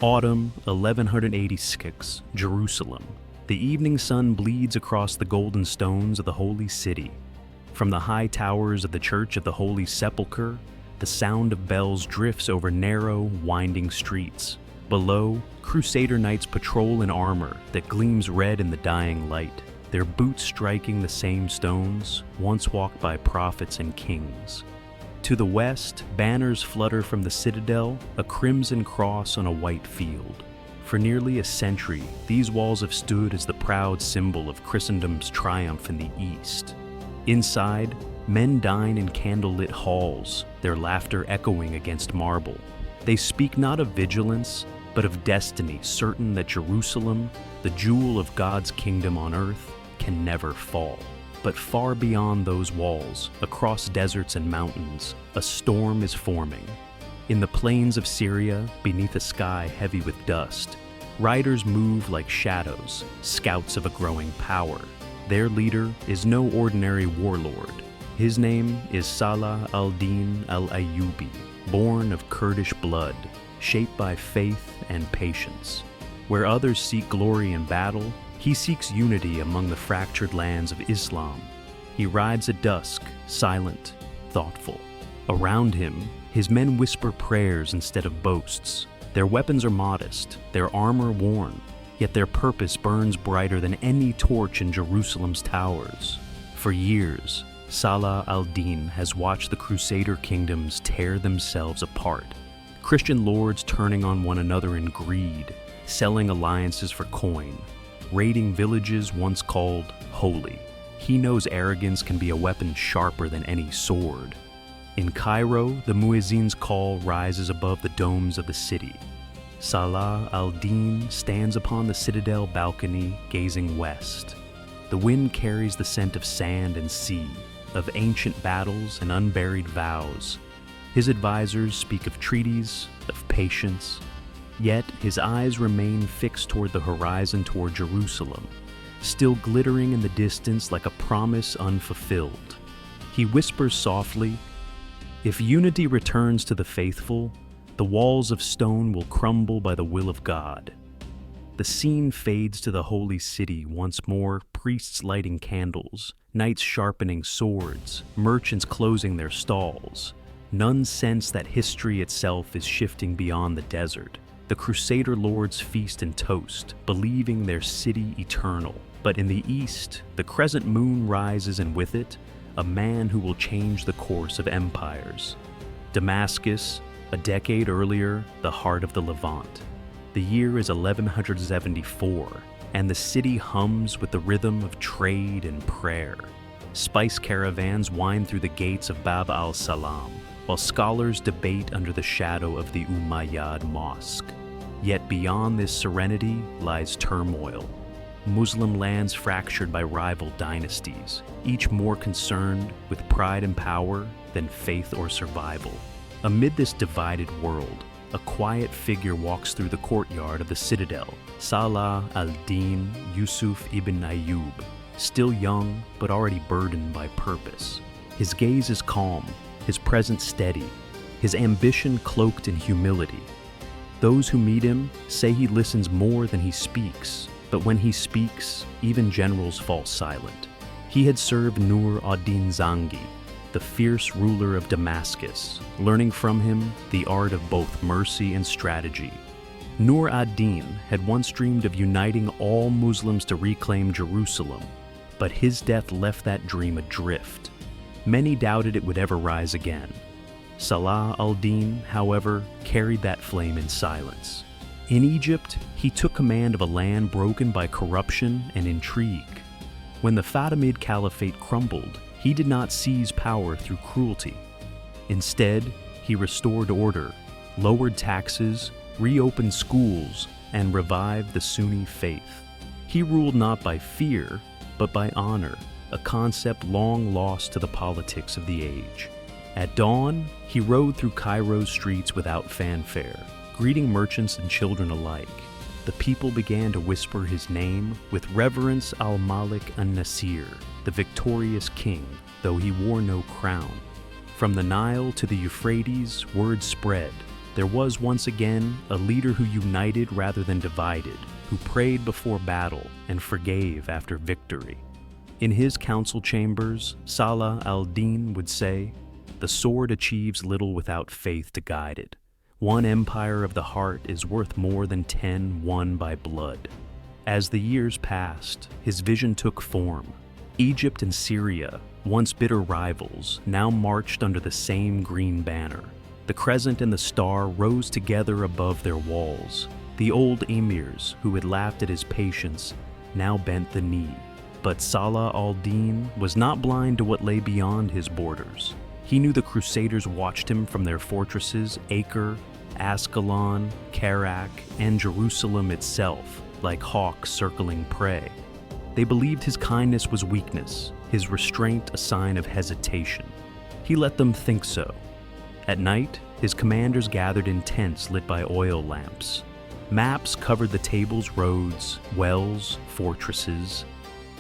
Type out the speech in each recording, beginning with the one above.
Autumn 1186, Jerusalem. The evening sun bleeds across the golden stones of the holy city. From the high towers of the Church of the Holy Sepulchre, the sound of bells drifts over narrow, winding streets. Below, Crusader knights patrol in armor that gleams red in the dying light, their boots striking the same stones once walked by prophets and kings. To the west, banners flutter from the citadel, a crimson cross on a white field. For nearly a century, these walls have stood as the proud symbol of Christendom's triumph in the east. Inside, men dine in candlelit halls, their laughter echoing against marble. They speak not of vigilance, but of destiny, certain that Jerusalem, the jewel of God's kingdom on earth, can never fall. But far beyond those walls, across deserts and mountains, a storm is forming. In the plains of Syria, beneath a sky heavy with dust, riders move like shadows, scouts of a growing power. Their leader is no ordinary warlord. His name is Salah al-Din al-Ayyubi, born of Kurdish blood, shaped by faith and patience. Where others seek glory in battle, he seeks unity among the fractured lands of Islam. He rides at dusk, silent, thoughtful. Around him, his men whisper prayers instead of boasts. Their weapons are modest, their armor worn, yet their purpose burns brighter than any torch in Jerusalem's towers. For years, Salah al-Din has watched the Crusader kingdoms tear themselves apart. Christian lords turning on one another in greed, selling alliances for coin, raiding villages once called holy. He knows arrogance can be a weapon sharper than any sword. In Cairo, the muezzin's call rises above the domes of the city. Salah al-Din stands upon the citadel balcony, gazing west. The wind carries the scent of sand and sea, of ancient battles and unburied vows. His advisors speak of treaties, of patience. Yet his eyes remain fixed toward the horizon, toward Jerusalem, still glittering in the distance like a promise unfulfilled. He whispers softly, "If unity returns to the faithful, the walls of stone will crumble by the will of God." The scene fades to the holy city once more, priests lighting candles, knights sharpening swords, merchants closing their stalls. None sense that history itself is shifting beyond the desert. The Crusader lords feast and toast, believing their city eternal. But in the east, the crescent moon rises, and with it, a man who will change the course of empires. Damascus, a decade earlier, the heart of the Levant. The year is 1174, and the city hums with the rhythm of trade and prayer. Spice caravans wind through the gates of Bab al-Salam, while scholars debate under the shadow of the Umayyad Mosque. Yet beyond this serenity lies turmoil. Muslim lands fractured by rival dynasties, each more concerned with pride and power than faith or survival. Amid this divided world, a quiet figure walks through the courtyard of the citadel, Salah al-Din Yusuf ibn Ayyub, still young but already burdened by purpose. His gaze is calm, his presence steady, his ambition cloaked in humility. Those who meet him say he listens more than he speaks, but when he speaks, even generals fall silent. He had served Nur ad-Din Zangi, the fierce ruler of Damascus, learning from him the art of both mercy and strategy. Nur ad-Din had once dreamed of uniting all Muslims to reclaim Jerusalem, but his death left that dream adrift. Many doubted it would ever rise again. Salah al-Din, however, carried that flame in silence. In Egypt, he took command of a land broken by corruption and intrigue. When the Fatimid Caliphate crumbled, he did not seize power through cruelty. Instead, he restored order, lowered taxes, reopened schools, and revived the Sunni faith. He ruled not by fear, but by honor, a concept long lost to the politics of the age. At dawn, he rode through Cairo's streets without fanfare, greeting merchants and children alike. The people began to whisper his name with reverence. Al-Malik an-Nasir, the victorious king, though he wore no crown. From the Nile to the Euphrates, word spread. there was once again a leader who united rather than divided, who prayed before battle and forgave after victory. In his council chambers, Salah al-Din would say, "The sword achieves little without faith to guide it. One empire of the heart is worth more than 10 won by blood." As the years passed, his vision took form. Egypt and Syria, once bitter rivals, now marched under the same green banner. The crescent and the star rose together above their walls. The old emirs, who had laughed at his patience, now bent the knee. But Salah al-Din was not blind to what lay beyond his borders. He knew the Crusaders watched him from their fortresses Acre, Ascalon, Kerak, and Jerusalem itself, like hawks circling prey. They believed his kindness was weakness, his restraint a sign of hesitation. He let them think so. At night, his commanders gathered in tents lit by oil lamps. Maps covered the table's roads, wells, fortresses.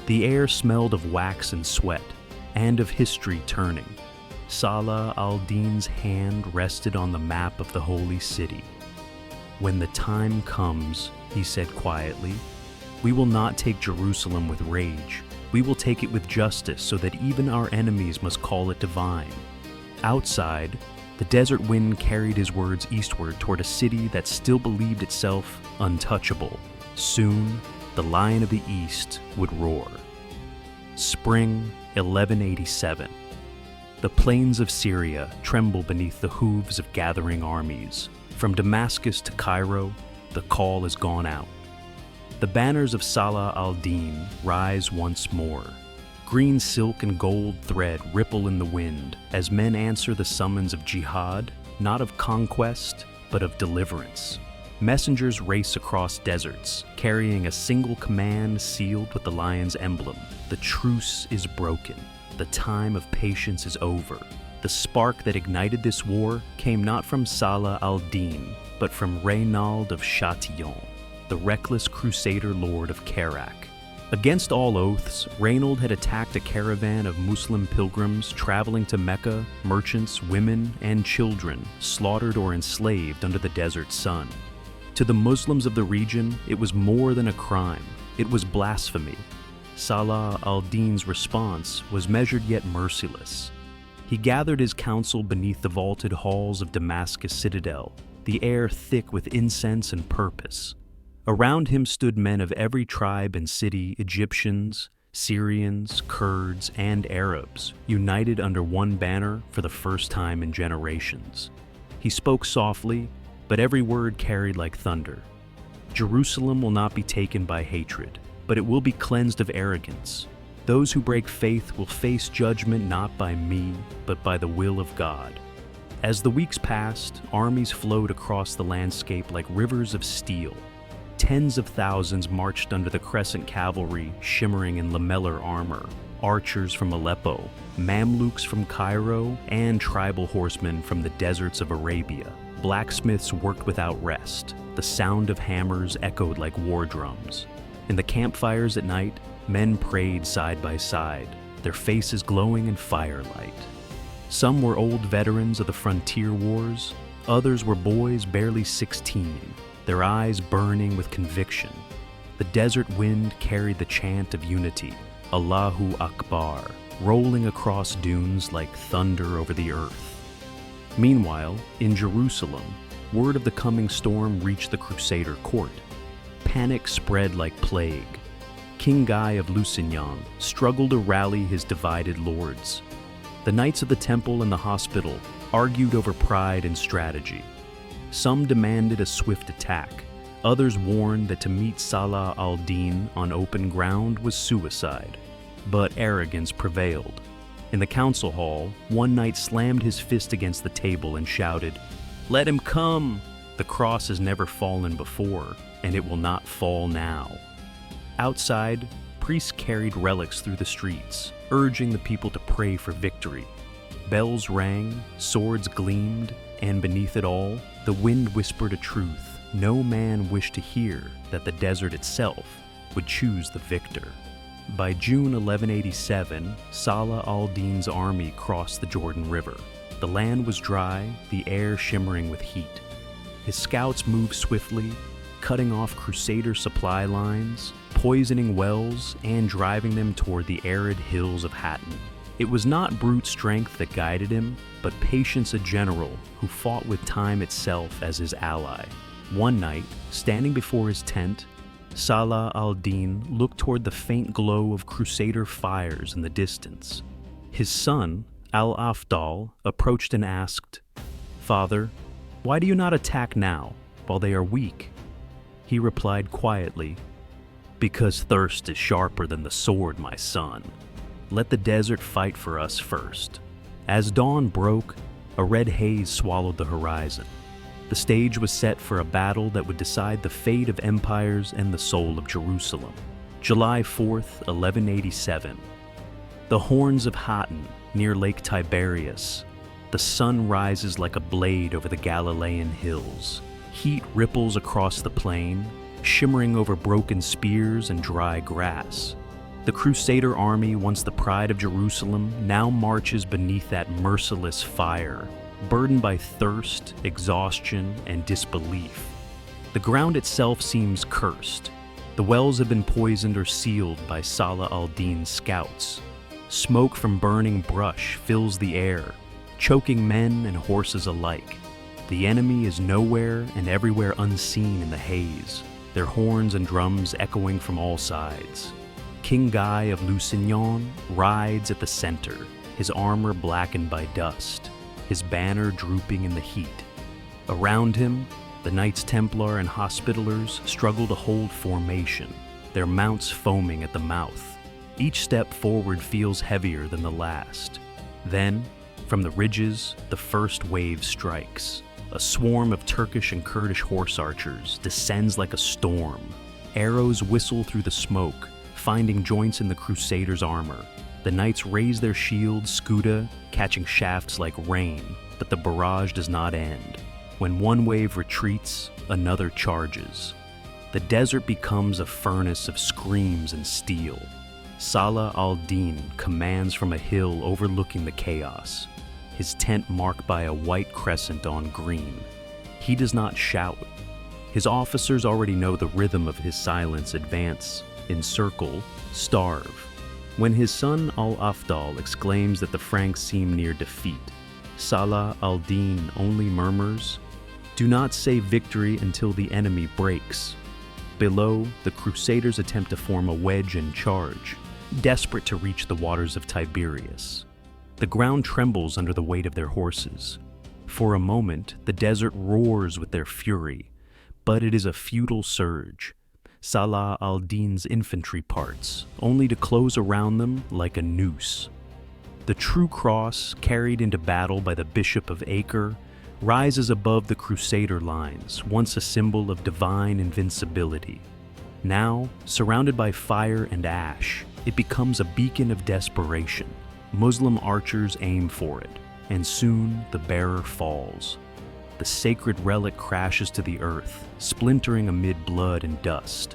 The air smelled of wax and sweat, and of history turning. Salah al-Din's hand rested on the map of the holy city. "When the time comes," he said quietly, "we will not take Jerusalem with rage. We will take it with justice so that even our enemies must call it divine." Outside, the desert wind carried his words eastward toward a city that still believed itself untouchable. Soon, the Lion of the East would roar. Spring 1187. The plains of Syria tremble beneath the hooves of gathering armies. From Damascus to Cairo, the call has gone out. The banners of Salah al-Din rise once more. Green silk and gold thread ripple in the wind as men answer the summons of jihad, not of conquest, but of deliverance. Messengers race across deserts, carrying a single command sealed with the lion's emblem. The truce is broken. The time of patience is over. The spark that ignited this war came not from Salah al-Din, but from Reynald of Chatillon, the reckless crusader lord of Kerak. Against all oaths, Reynald had attacked a caravan of Muslim pilgrims traveling to Mecca, merchants, women, and children, slaughtered or enslaved under the desert sun. To the Muslims of the region, it was more than a crime. It was blasphemy. Salah al-Din's response was measured yet merciless. He gathered his council beneath the vaulted halls of Damascus citadel, the air thick with incense and purpose. Around him stood men of every tribe and city, Egyptians, Syrians, Kurds, and Arabs, united under one banner for the first time in generations. He spoke softly, but every word carried like thunder. Jerusalem will not be taken by hatred, but it will be cleansed of arrogance. Those who break faith will face judgment not by me, but by the will of God. As the weeks passed, armies flowed across the landscape like rivers of steel. Tens of thousands marched under the crescent cavalry, shimmering in lamellar armor, archers from Aleppo, Mamluks from Cairo, and tribal horsemen from the deserts of Arabia. Blacksmiths worked without rest. The sound of hammers echoed like war drums. In the campfires at night, men prayed side by side, their faces glowing in firelight. Some were old veterans of the frontier wars, others were boys barely 16, their eyes burning with conviction. The desert wind carried the chant of unity, Allahu Akbar, rolling across dunes like thunder over the earth. Meanwhile, in Jerusalem, word of the coming storm reached the Crusader court. Panic spread like plague. King Guy of Lusignan struggled to rally his divided lords. The knights of the temple and the hospital argued over pride and strategy. Some demanded a swift attack. Others warned that to meet Salah al-Din on open ground was suicide. But arrogance prevailed. In the council hall, one knight slammed his fist against the table and shouted, "Let him come! The cross has never fallen before, and it will not fall now." Outside, priests carried relics through the streets, urging the people to pray for victory. Bells rang, swords gleamed, and beneath it all, the wind whispered a truth no man wished to hear, that the desert itself would choose the victor. By June 1187, Salah al-Din's army crossed the Jordan River. The land was dry, the air shimmering with heat. His scouts move swiftly, cutting off Crusader supply lines, poisoning wells, and driving them toward the arid hills of Hattin. It was not brute strength that guided him, but patience, a general who fought with time itself as his ally. One night, standing before his tent, Salah al-Din looked toward the faint glow of Crusader fires in the distance. His son, al-Afdal, approached and asked, "Father, why do you not attack now, while they are weak?" He replied quietly, "Because thirst is sharper than the sword, my son. Let the desert fight for us first." As dawn broke, a red haze swallowed the horizon. The stage was set for a battle that would decide the fate of empires and the soul of Jerusalem. July 4th, 1187. The horns of Hattin, near Lake Tiberias. The sun rises like a blade over the Galilean hills. Heat ripples across the plain, shimmering over broken spears and dry grass. The Crusader army, once the pride of Jerusalem, now marches beneath that merciless fire, burdened by thirst, exhaustion, and disbelief. The ground itself seems cursed. The wells have been poisoned or sealed by Salah al-Din's scouts. Smoke from burning brush fills the air, choking men and horses alike. The enemy is nowhere and everywhere unseen in the haze, their horns and drums echoing from all sides. King Guy of Lusignan rides at the center, his armor blackened by dust, his banner drooping in the heat. Around him, the Knights Templar and Hospitallers struggle to hold formation, their mounts foaming at the mouth. Each step forward feels heavier than the last. Then, from the ridges, the first wave strikes. A swarm of Turkish and Kurdish horse archers descends like a storm. Arrows whistle through the smoke, finding joints in the Crusaders' armor. The knights raise their shields, scuda, catching shafts like rain, but the barrage does not end. When one wave retreats, another charges. The desert becomes a furnace of screams and steel. Salah al-Din commands from a hill overlooking the chaos, his tent marked by a white crescent on green. He does not shout. His officers already know the rhythm of his silence: advance, encircle, starve. When his son al-Afdal exclaims that the Franks seem near defeat, Salah al-Din only murmurs, "Do not say victory until the enemy breaks." Below, the Crusaders attempt to form a wedge and charge, desperate to reach the waters of Tiberias. The ground trembles under the weight of their horses. For a moment, the desert roars with their fury, but it is a futile surge. Salah al-Din's infantry parts, only to close around them like a noose. The true cross, carried into battle by the Bishop of Acre, rises above the Crusader lines, once a symbol of divine invincibility. Now, surrounded by fire and ash, it becomes a beacon of desperation. Muslim archers aim for it, and soon the bearer falls. The sacred relic crashes to the earth, splintering amid blood and dust.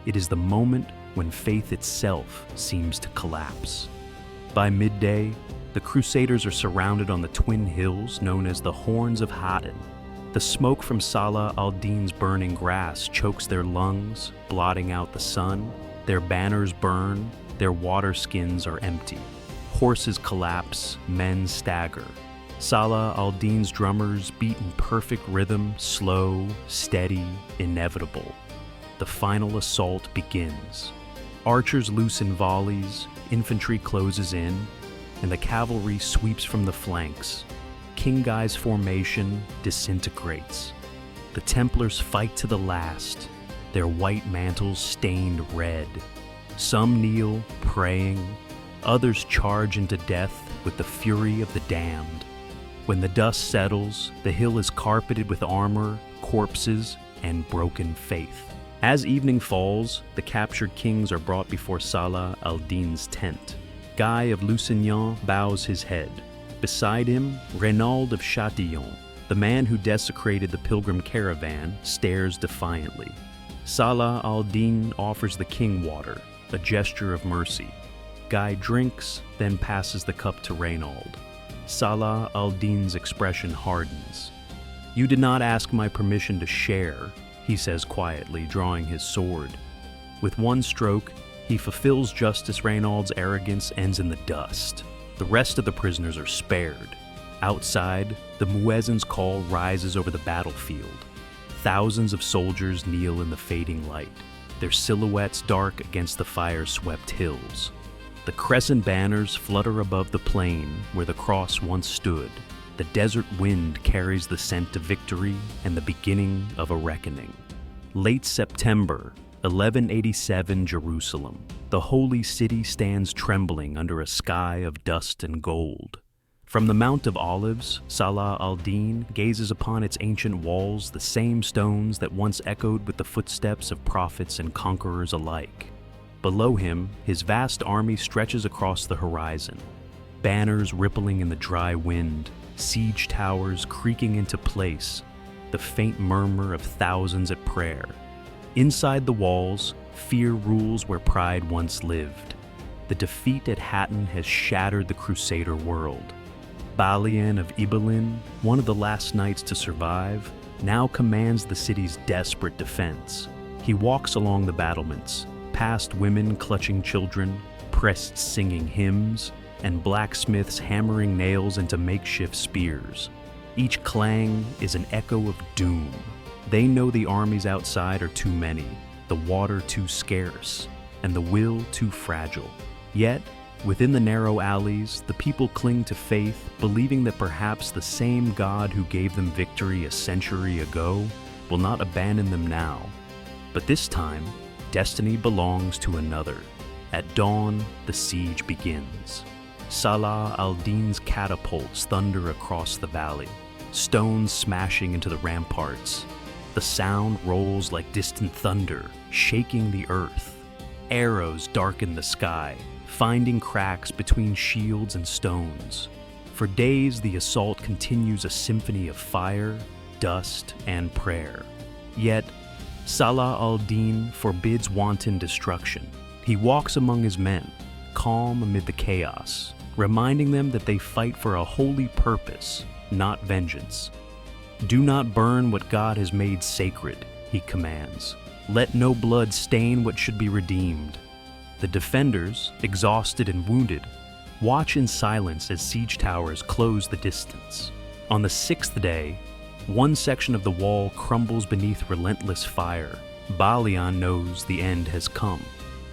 It is the moment when faith itself seems to collapse. By midday, the Crusaders are surrounded on the twin hills known as the Horns of Hattin. The smoke from Salah al-Din's burning grass chokes their lungs, blotting out the sun. Their banners burn, their water skins are empty. Horses collapse, men stagger. Salah al-Din's drummers beat in perfect rhythm, slow, steady, inevitable. The final assault begins. Archers loosen volleys, infantry closes in, and the cavalry sweeps from the flanks. King Guy's formation disintegrates. The Templars fight to the last, their white mantles stained red. Some kneel, praying. Others charge into death with the fury of the damned. When the dust settles, the hill is carpeted with armor, corpses, and broken faith. As evening falls, the captured kings are brought before Salah al-Din's tent. Guy of Lusignan bows his head. Beside him, Renaud of Châtillon, the man who desecrated the pilgrim caravan, stares defiantly. Salah al-Din offers the king water, a gesture of mercy. Guy drinks, then passes the cup to Renaud. Salah al-Din's expression hardens. "You did not ask my permission to share," he says quietly, drawing his sword. With one stroke, he fulfills Justice Reynald's arrogance ends in the dust. The rest of the prisoners are spared. Outside, the muezzin's call rises over the battlefield. Thousands of soldiers kneel in the fading light, their silhouettes dark against the fire-swept hills. The crescent banners flutter above the plain where the cross once stood. The desert wind carries the scent of victory and the beginning of a reckoning. Late September, 1187 Jerusalem. The holy city stands trembling under a sky of dust and gold. From the Mount of Olives, Salah al-Din gazes upon its ancient walls, the same stones that once echoed with the footsteps of prophets and conquerors alike. Below him, his vast army stretches across the horizon, banners rippling in the dry wind, siege towers creaking into place, the faint murmur of thousands at prayer. Inside the walls, fear rules where pride once lived. The defeat at Hattin has shattered the Crusader world. Balian of Ibelin, one of the last knights to survive, now commands the city's desperate defense. He walks along the battlements, past women clutching children, priests singing hymns, and blacksmiths hammering nails into makeshift spears. Each clang is an echo of doom. They know the armies outside are too many, the water too scarce, and the will too fragile. Yet, within the narrow alleys, the people cling to faith, believing that perhaps the same God who gave them victory a century ago will not abandon them now. But this time, destiny belongs to another. At dawn, the siege begins. Salah al-Din's catapults thunder across the valley, stones smashing into the ramparts. The sound rolls like distant thunder, shaking the earth. Arrows darken the sky, finding cracks between shields and stones. For days, the assault continues a symphony of fire, dust, and prayer. Yet, Salah al-Din forbids wanton destruction. He walks among his men, calm amid the chaos, reminding them that they fight for a holy purpose, not vengeance. "Do not burn what God has made sacred," he commands. "Let no blood stain what should be redeemed." The defenders, exhausted and wounded, watch in silence as siege towers close the distance. On the sixth day, one section of the wall crumbles beneath relentless fire. Balian knows the end has come.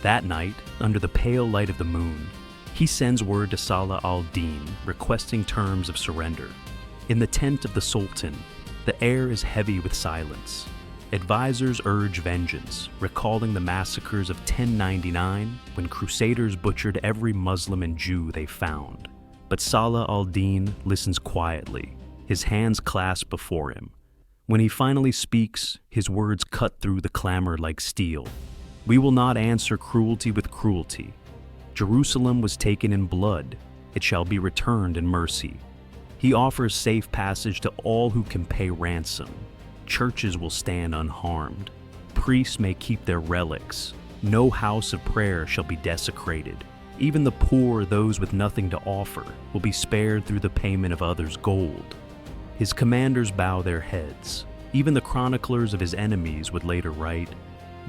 That night, under the pale light of the moon, he sends word to Salah al-Din requesting terms of surrender. In the tent of the Sultan, the air is heavy with silence. Advisors urge vengeance, recalling the massacres of 1099 when Crusaders butchered every Muslim and Jew they found. But Salah al-Din listens quietly, his hands clasped before him. When he finally speaks, his words cut through the clamor like steel. "We will not answer cruelty with cruelty. Jerusalem was taken in blood. It shall be returned in mercy." He offers safe passage to all who can pay ransom. Churches will stand unharmed. Priests may keep their relics. No house of prayer shall be desecrated. Even the poor, those with nothing to offer, will be spared through the payment of others' gold. His commanders bow their heads. Even the chroniclers of his enemies would later write,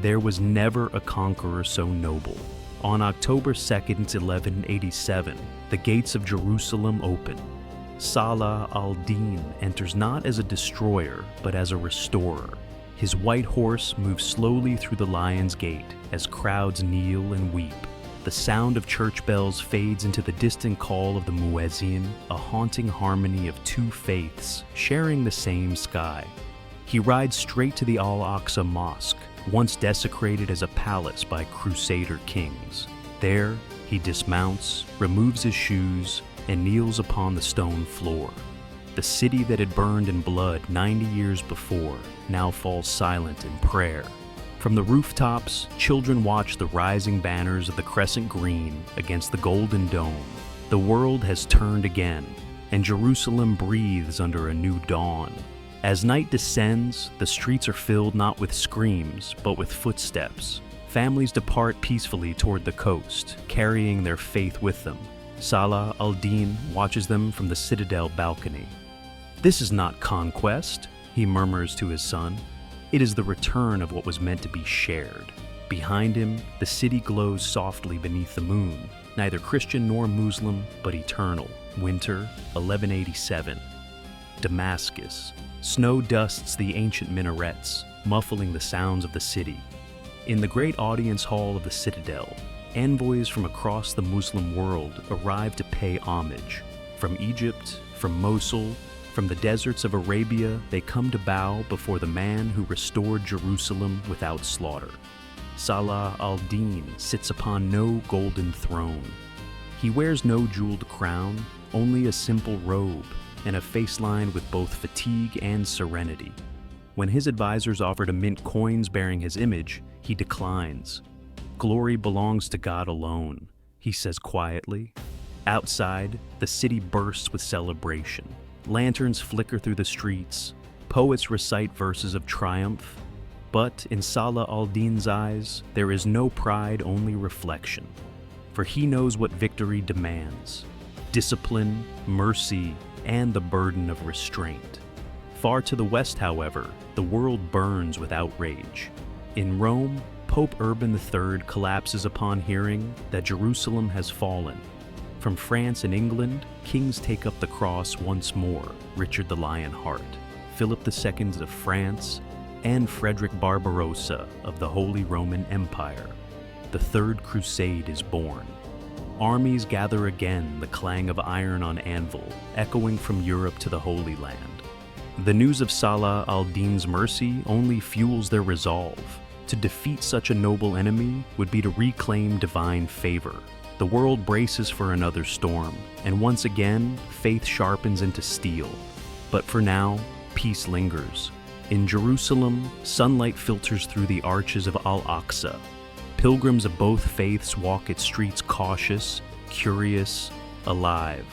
"There was never a conqueror so noble." On October 2nd, 1187, the gates of Jerusalem open. Salah al-Din enters not as a destroyer, but as a restorer. His white horse moves slowly through the Lion's Gate as crowds kneel and weep. The sound of church bells fades into the distant call of the muezzin, a haunting harmony of two faiths sharing the same sky. He rides straight to the Al-Aqsa Mosque, once desecrated as a palace by Crusader kings. There, he dismounts, removes his shoes, and kneels upon the stone floor. The city that had burned in blood 90 years before now falls silent in prayer. From the rooftops, children watch the rising banners of the crescent green against the golden dome. The world has turned again, and Jerusalem breathes under a new dawn. As night descends, the streets are filled not with screams, but with footsteps. Families depart peacefully toward the coast, carrying their faith with them. Salah al-Din watches them from the citadel balcony. "This is not conquest," he murmurs to his son. It is the return of what was meant to be shared. Behind him, the city glows softly beneath the moon, neither Christian nor Muslim, but eternal. Winter, 1187. Damascus. Snow dusts the ancient minarets, muffling the sounds of the city. In the great audience hall of the citadel, envoys from across the Muslim world arrive to pay homage. From Egypt, from Mosul, from the deserts of Arabia, they come to bow before the man who restored Jerusalem without slaughter. Salah al-Din sits upon no golden throne. He wears no jeweled crown, only a simple robe and a face lined with both fatigue and serenity. When his advisors offer to mint coins bearing his image, he declines. Glory belongs to God alone, he says quietly. Outside, the city bursts with celebration. Lanterns flicker through the streets. Poets recite verses of triumph. But in Salah al-Din's eyes, there is no pride, only reflection. For he knows what victory demands: discipline, mercy, and the burden of restraint. Far to the west, however, the world burns with outrage. In Rome, Pope Urban III collapses upon hearing that Jerusalem has fallen. From France and England, kings take up the cross once more: Richard the Lionheart, Philip II of France, and Frederick Barbarossa of the Holy Roman Empire. The Third Crusade is born. Armies gather again, the clang of iron on anvil, echoing from Europe to the Holy Land. The news of Salah al-Din's mercy only fuels their resolve. To defeat such a noble enemy would be to reclaim divine favor. The world braces for another storm, and once again, faith sharpens into steel. But for now, peace lingers. In Jerusalem, sunlight filters through the arches of Al-Aqsa. Pilgrims of both faiths walk its streets cautious, curious, alive.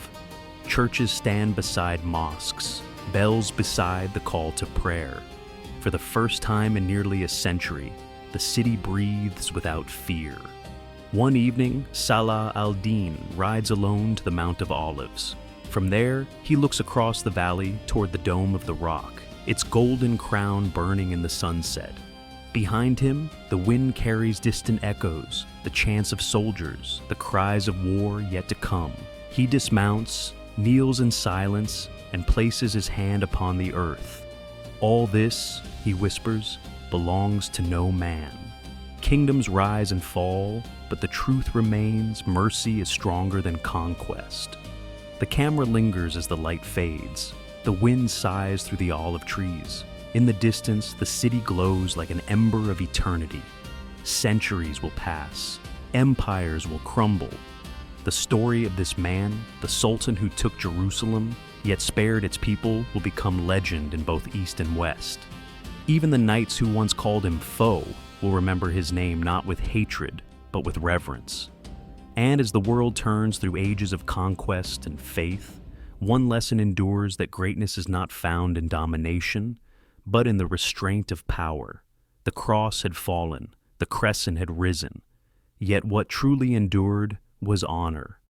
Churches stand beside mosques, bells beside the call to prayer. For the first time in nearly a century, the city breathes without fear. One evening, Salah al-Din rides alone to the Mount of Olives. From there, he looks across the valley toward the Dome of the Rock, its golden crown burning in the sunset. Behind him, the wind carries distant echoes, the chants of soldiers, the cries of war yet to come. He dismounts, kneels in silence, and places his hand upon the earth. All this, he whispers, belongs to no man. Kingdoms rise and fall, but the truth remains: mercy is stronger than conquest. The camera lingers as the light fades. The wind sighs through the olive trees. In the distance, the city glows like an ember of eternity. Centuries will pass. Empires will crumble. The story of this man, the Sultan who took Jerusalem, yet spared its people, will become legend in both East and West. Even the knights who once called him foe will remember his name not with hatred, but with reverence. And as the world turns through ages of conquest and faith, one lesson endures: that greatness is not found in domination, but in the restraint of power. The cross had fallen, the crescent had risen, yet what truly endured was honor.